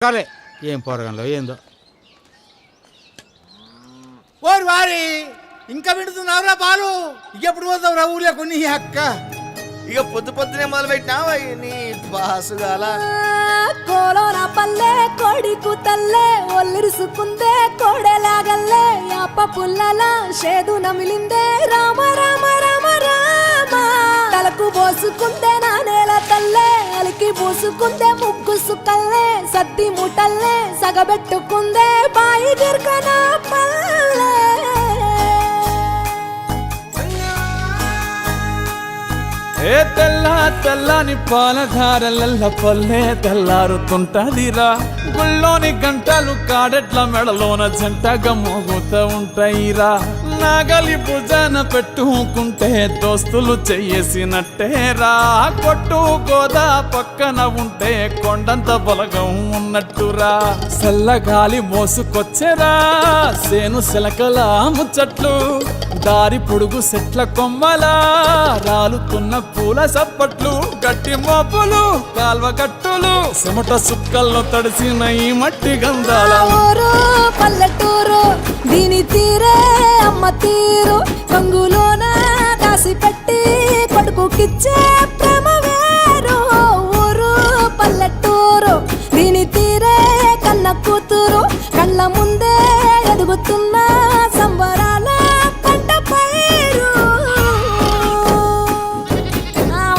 కాలే ఏం పోరగంలో ఏందో ఓరి వారి ఇంకా విడుతున్నావురా పాలు ఎప్పుడు పోతావు రా ఊళ్ళో కొన్ని అక్క ఇక పొద్దు పొద్దునే మొదలు పెట్టినావా నీ బాసుగాల కోలోన పల్లె కోడి కూతల్లే ఒల్లిరుసుకుందే కోడెలాగల్లే యాప పుల్లల షేదు నమిలిందే రామ రామ రామ రామ తలకు పోసుకుందే నా నేల తల్లే అలికి పూసుకుందే ముగ్గు సుక్కల్లే సద్ది ముటల్లే సగబెట్టుకుందే బాయి గిర్కన పల్లె ఏ తెల్ల తెల్లని పాలధారలల్ల పల్లె తెల్లారుతుంటదిరా గుళ్ళోని గంటలు కాడెట్ల మెడలోన జంటగా మోగుతూ ఉంటాయిరా నాగలి భుజాన పెట్టుకుంటే దోస్తులు చెయ్యేసినట్టేరా కొట్టు గోదా పక్కన ఉంటే కొండంత బలగం ఉన్నట్టురా చల్లగాలి మోసుకొచ్చెరా సేను శిలకల ముచ్చట్లు దారి పొడుగు చెట్ల కొమ్మలా రాలుతున్న పూల సప్పట్లు గట్టి మోపులు కాల్వ గట్టులు చెమట సుక్కల్లో తడిసిన ఈ మట్టి గంధాల ఊరు పల్లెటూరు దీని తీరే అమ్మ తీరు కంగులోన దాసి పెట్టి కొడుకుకిచ్చే ప్రేమ వేరు ఊరు పల్లెటూరు దీని తీరే కన్న కూతురు కళ్ళ ముందే ఎదుగుతున్న సంబరాల పంట పైరు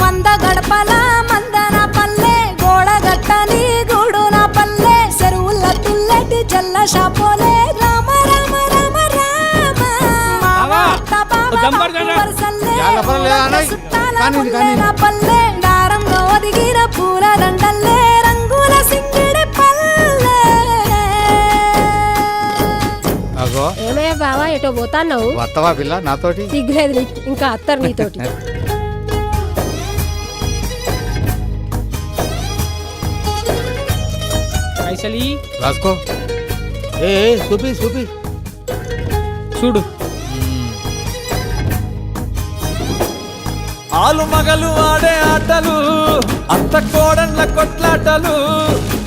వంద గడపల మందన పల్లె గోడగట్టని గూడున పల్లె చెరువుల తుల్లటి జల్ల షాపోలే రామ రామ రామ రామ పల్లె దారంలో ఒదిగిన పూల దండల్లే రంగుల సింగిడి పల్లె అగో ఏమయ్యా బావా ఎటో పోతాన్నావు వత్తవా పిల్ల నాతోటి సిగ్గులేదు నీకు ఇంకా అత్తరు నీతోటి పైసలి రాసుకో ఏ చూపి చూపి చూడు ఆలు మగలు ఆడే ఆటలు అత్త కోడళ్ళ కొట్లాటలు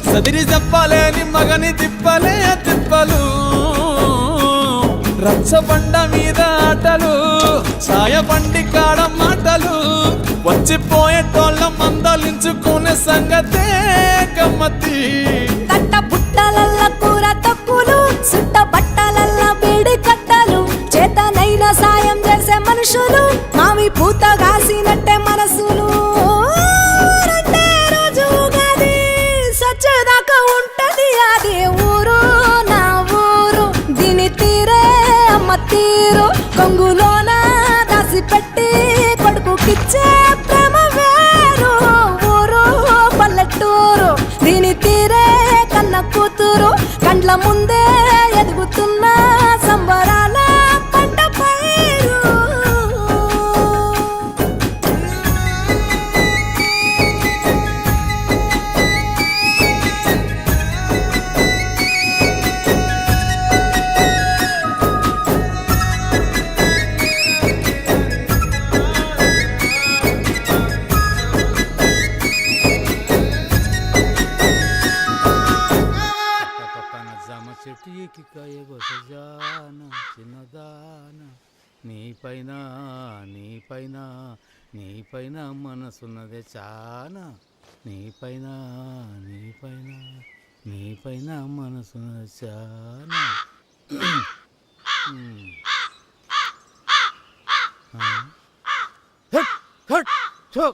సదిరి చెప్పలేని మగని తిప్పలే తిప్పలు రచ్చబండ మీద ఆటలు ఛాయ బండి కాడ మాటలు వచ్చిపోయేటోళ్ళ మందలించుకునే సంగతే గమ్మతి కట్ట పుట్టలల్ల కూర తక్కులు సుట్ట బట్టలల్ల వేడి కట్టలు చేతనైన సాయం చేసే మనుషులు మావి పూత కాసినట్టే మనసులు రెండే రోజు ఉగాది సచ్చేదాకా ఉంటది అది ఊరు నా ఊరు దీని తీరే అమ్మ తీరు కొంగులోన దాసి పెట్టి కొడుకుకిచ్చే ప్రేమ వేరు ఊరు పల్లెటూరు దీని తీరే కన్న కూతురు కండ్ల ముందే ఎదుగుతున్న సంబరాల పంట పైరు పక్కన జామ చెట్టు ఎక్కి కాయగో సజాన చిన్నదాన నీపైన నీపైన నీపైన మనసున్నదే చానా నీపైన నీపైన నీపైన మనసున్నది చానా హట్ హట్ ఛో